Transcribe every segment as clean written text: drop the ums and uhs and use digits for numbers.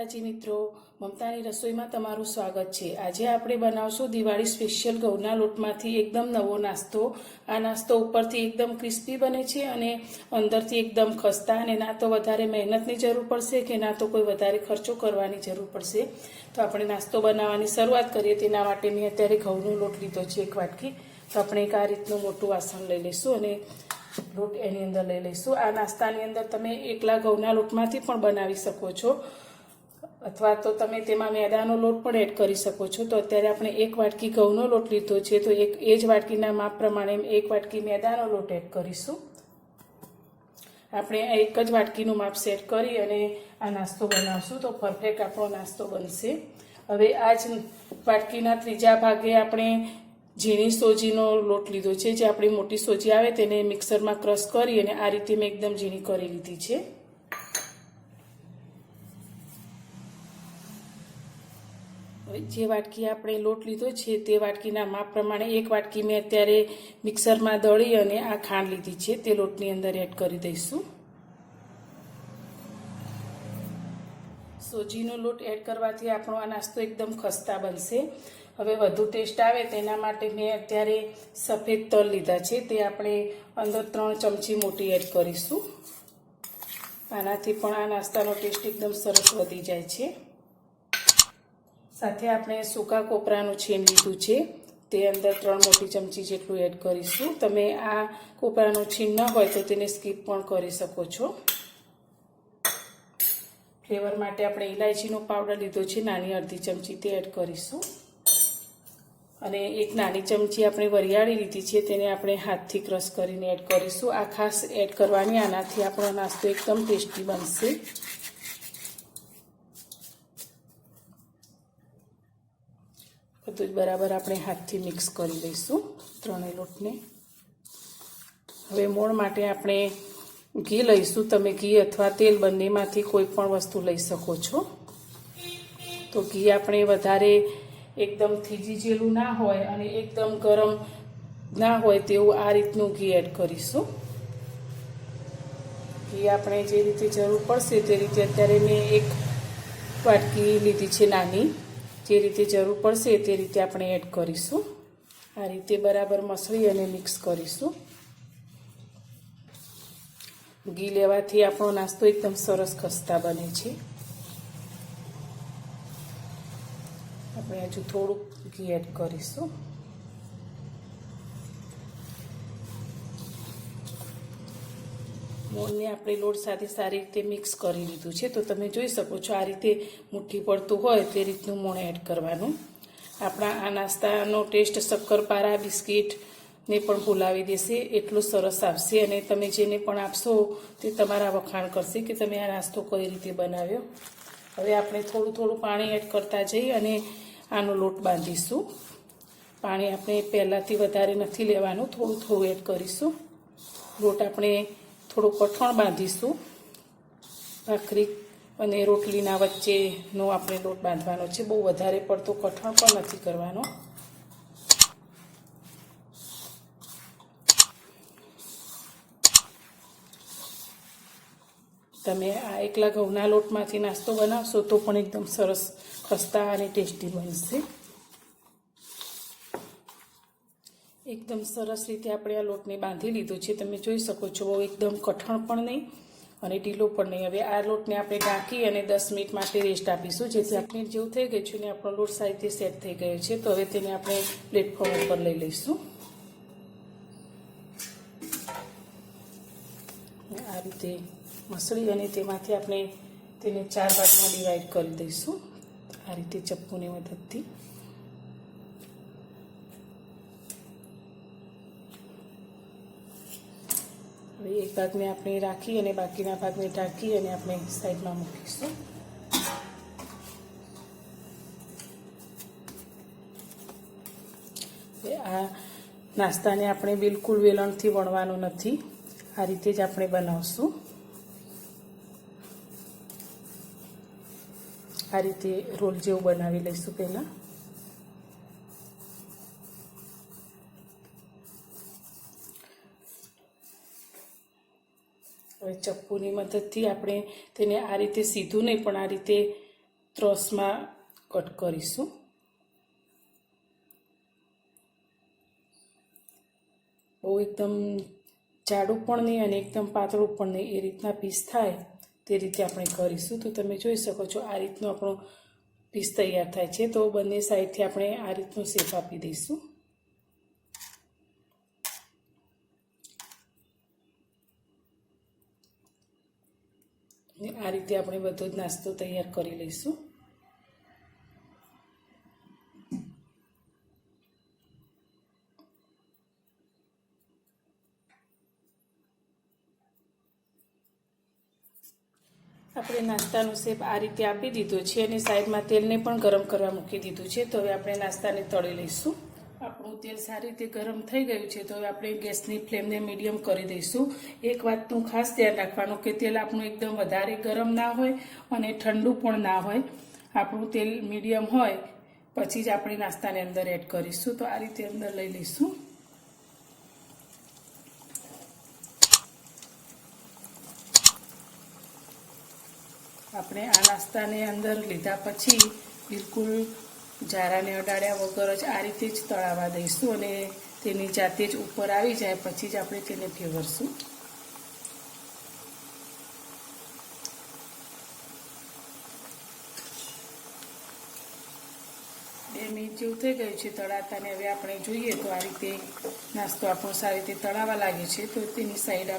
માતાજી મિત્રો, મમતાની રસોઈમાં તમારું સ્વાગત છે। આજે આપણે બનાવશું દિવાળી સ્પેશિયલ ઘઉંના લોટમાંથી એકદમ નવો નાસ્તો। આ નાસ્તો ઉપરથી એકદમ ક્રિસ્પી બને છે અને અંદરથી એકદમ ખસ્તા, અને ના તો વધારે મહેનતની જરૂર પડશે કે ના તો કોઈ વધારે ખર્ચો કરવાની જરૂર પડશે। તો આપણે નાસ્તો બનાવવાની શરૂઆત કરીએ। તેના માટે મેં અત્યારે ઘઉંનો લોટ લીધો છે 1 વાટકી। તો આપણે એક આ રીતનું મોટું વાસણ લઈ લઈશું અને લોટ એની અંદર લઈ લઈશું। આ નાસ્તાની અંદર તમે એકલા ઘઉંના લોટમાંથી પણ બનાવી શકો છો, અથવા તો તમે તેમાં મેદાનો લોટ પણ એડ કરી શકો છો। તો અત્યારે આપણે 1 વાટકી ઘઉંનો લોટ લીધો છે, તો એ જ વાટકીના માપ પ્રમાણે 1 વાટકી મેદાનો લોટ એડ કરીશું। આપણે આ એક જ વાટકીનું માપ સેટ કરી અને આ નાસ્તો બનાવશું તો પરફેક્ટ આપણો નાસ્તો બનશે। હવે આ જ વાટકીના ત્રીજા ભાગે આપણે ઝીણી સોજીનો લોટ લીધો છે। જે આપણી મોટી સોજી આવે તેને મિક્સરમાં ક્રશ કરી અને આ રીતે મેં એકદમ ઝીણી કરી લીધી છે। હવે જે વાટકી આપણે લોટ લીધો છે તે વાટકીના માપ પ્રમાણે 1 વાટકી મેં અત્યારે મિક્સરમાં દળી અને આ ખાંડ લીધી છે તે લોટની અંદર એડ કરી દઈશું। સોજીનો લોટ એડ કરવાથી આપણો આ નાસ્તો એકદમ ખસ્તા બનશે। હવે વધુ ટેસ્ટ આવે તેના માટે મેં અત્યારે સફેદ તલ લીધા છે, તે આપણે અંદર 3 ચમચી મોટી એડ કરીશું। આનાથી પણ આ નાસ્તાનો ટેસ્ટ એકદમ સરસ વધી જાય છે। સાથે આપણે સૂકા કોપરાનું છીણ લીધું છે, તે અંદર 3 મોટી ચમચી જેટલું એડ કરીશું। તમે આ કોપરાનું છીણ ન હોય તો તેને સ્કીપ પણ કરી શકો છો। ફ્લેવર માટે આપણે ઇલાયચીનો પાવડર લીધો છે, નાની અડધી ચમચી તે એડ કરીશું। અને 1 નાની ચમચી આપણે વરિયાળી લીધી છે, તેને આપણે હાથથી ક્રશ કરીને એડ કરીશું। આ ખાસ એડ કરવાની, આનાથી આપણો નાસ્તો એકદમ ટેસ્ટી બનશે। બધું જ બરાબર આપણે હાથથી મિક્સ કરી લઈશું ત્રણેય લોટને। હવે મોણ માટે આપણે ઘી લઈશું। તમે ઘી અથવા તેલ બંનેમાંથી કોઈ પણ વસ્તુ લઈ શકો છો। તો ઘી આપણે વધારે એકદમ થીજી જેલું ના હોય અને એકદમ ગરમ ના હોય તેવું આ રીતનું ઘી એડ કરીશું। ઘી આપણે જે રીતે જરૂર પડશે તે રીતે, અત્યારે મેં 1 વાટકી લીધી છે નાની, જે રીતે જરૂર પડશે તે રીતે આપણે એડ કરીશું। આ રીતે બરાબર મસળી અને મિક્સ કરીશું। ઘી લેવાથી આપણો નાસ્તો એકદમ સરસ ખસ્તા બને છે। આપણે હજુ થોડુંક ઘી એડ કરીશું। મોણને આપણે લોટ સાથે સારી રીતે મિક્સ કરી લીધું છે, તો તમે જોઈ શકો છો આ રીતે મુઠ્ઠી પડતું હોય તે રીતનું મોણ એડ કરવાનું। આપણા આ નાસ્તાનો ટેસ્ટ શક્કરપારા, બિસ્કિટ ને પણ ભૂલાવી દેશે, એટલું સરસ આવશે। અને તમે જેને પણ આપશો તે તમારા વખાણ કરશે કે તમે આ નાસ્તો કઈ રીતે બનાવ્યો। હવે આપણે થોડું થોડું પાણી એડ કરતા જઈ અને આનો લોટ બાંધીશું। પાણી આપણે પહેલાંથી વધારે નથી લેવાનું, થોડું થોડું એડ કરીશું। લોટ આપણે થોડું કઠણ બાંધીશું। ભાખરી અને રોટલીના વચ્ચેનો આપણે લોટ બાંધવાનો છે, બહુ વધારે પડતો કઠણ પણ નથી કરવાનો। તમે આ એકલા ઘઉંના લોટમાંથી નાસ્તો બનાવશો તો પણ એકદમ સરસ ખસ્તા અને ટેસ્ટી બનશે। એકદમ સરસ રીતે આપણે આ લોટને બાંધી લીધો છે, તમે જોઈ શકો છો, બહુ એકદમ કઠણ પણ નહીં અને ઢીલો પણ નહીં। હવે આ લોટને આપણે ઢાંકી અને 10 મિનિટ માટે રેસ્ટ આપીશું, જેથી 8 મિનિટ જેવું થઈ ગયું છે અને આપણો લોટ સારી રીતે સેટ થઈ ગયો છે। તો હવે તેને આપણે પ્લેટફોર્મ ઉપર લઈ લઈશું। આ રીતે મસળી અને તેમાંથી આપણે તેને 4 ભાગમાં ડિવાઈડ કરી દઈશું, આ રીતે ચપ્પુની મદદથી। હવે એક ભાગને આપણે રાખી અને બાકીના ભાગને ઢાંકી અને આપણે સાઈડમાં મૂકીશું। હવે આ નાસ્તાને આપણે બિલકુલ વેલણથી વણવાનું નથી, આ રીતે જ આપણે બનાવશું। આ રીતે રોલ જેવું બનાવી લઈશું પહેલાં। હવે ચપ્પુની મદદથી આપણે તેને આ રીતે સીધું નહીં પણ આ રીતે ત્રસમાં કટ કરીશું. બહુ એકદમ જાડું પણ નહીં અને એકદમ પાતળું પણ નહીં, એ રીતના પીસ થાય તે રીતે આપણે કરીશું. તો તમે જોઈ શકો છો આ રીતનો આપણો પીસ તૈયાર થાય છે. તો બંને સાઈડથી આપણે આ રીતનું શેપ આપી દઈશું. આ રીતે આપણે બધો જ નાસ્તો તૈયાર કરી લઈશું. આપણે નાસ્તાનો શેપ આ રીતે આપી દીધો છે અને સાઈડમાં તેલને પણ ગરમ કરવા મૂકી દીધું છે. તો હવે આપણે નાસ્તાને તળી લઈશું. આપણું તેલ સારી રીતે ગરમ થઈ ગયું છે. તો હવે આપણે ગેસની ફ્લેમને મીડિયમ કરી દઈશું. એક વાતનું ખાસ ધ્યાન રાખવાનું કે તેલ આપણું એકદમ વધારે ગરમ ના હોય અને ઠંડુ પણ ના હોય. આપણું તેલ મીડિયમ હોય પછી જ આપણે નાસ્તાને અંદર એડ કરીશું. તો આ રીતે અંદર લઈ લઈશું. આપણે આ નાસ્તાને અંદર લીધા પછી બિલકુલ જારાને અડાડ્યા વગર જ આ રીતે જ તળાવવા દઈશું અને તેની જાતે જ ઉપર આવી જાય પછી જ આપણે તેને ફેરવશું. 2 મિનિટ જેવું થઈ ગયું છે તળાતાને. હવે આપણે જોઈએ તો આ રીતે નાસ્તો આપણો સારી રીતે તળાવા લાગે છે. તો તેની સાઈડ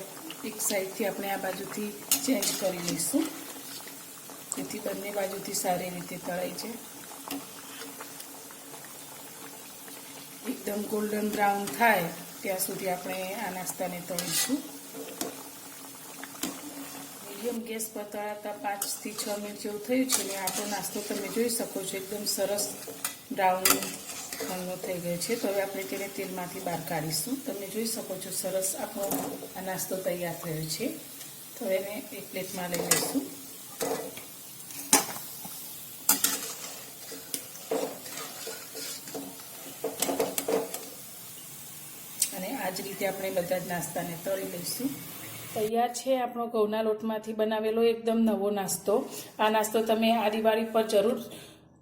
એક સાઈડથી આપણે આ બાજુથી ચેન્જ કરી લઈશું જેથી બંને બાજુથી સારી રીતે તળાઈ જાય. એકદમ ગોલ્ડન બ્રાઉન થાય ત્યાં સુધી આપણે આ નાસ્તાને તળીશું. મીડિયમ ગેસ પર તળાતા 5 થી 6 મિનિટ જેવું થયું છે અને આપણો નાસ્તો તમે જોઈ શકો છો એકદમ સરસ બ્રાઉન રંગનો થઈ ગયો છે. તો હવે આપણે તેને તેલમાંથી બહાર કાઢીશું. તમે જોઈ શકો છો સરસ આપણો આ નાસ્તો તૈયાર થયો છે. તો એને એક પ્લેટમાં લઈ લઈશું. અને આ જ રીતે આપણે બધા જ નાસ્તાને તળી લઈશું. તૈયાર છે આપણો ઘઉંના લોટમાંથી બનાવેલો એકદમ નવો નાસ્તો. આ નાસ્તો તમે આ દિવાળી પર જરૂર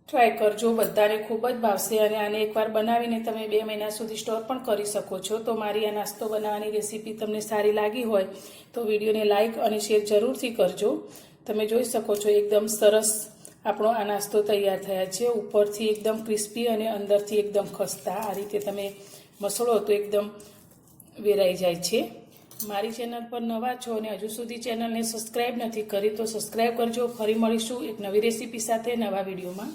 ટ્રાય કરજો. બધાને ખૂબ જ ભાવશે અને આને એકવાર બનાવીને તમે 2 મહિના સુધી સ્ટોર પણ કરી શકો છો. તો મારી આ નાસ્તો બનાવવાની રેસીપી તમને સારી લાગી હોય તો વિડીયોને લાઇક અને શેર જરૂરથી કરજો. તમે જોઈ શકો છો એકદમ સરસ આપણો આ નાસ્તો તૈયાર થયા છે. ઉપરથી એકદમ ક્રિસ્પી અને અંદરથી એકદમ ખસ્તા. આ રીતે તમે મસળો તો એકદમ વેરાઈ જાય છે. મારી ચેનલ પર નવા છો અને હજુ સુધી ચેનલને સબસ્ક્રાઈબ નથી કરી તો સબસ્ક્રાઈબ કરજો. ફરી મળીશું એક નવી રેસીપી સાથે નવા વિડીયોમાં.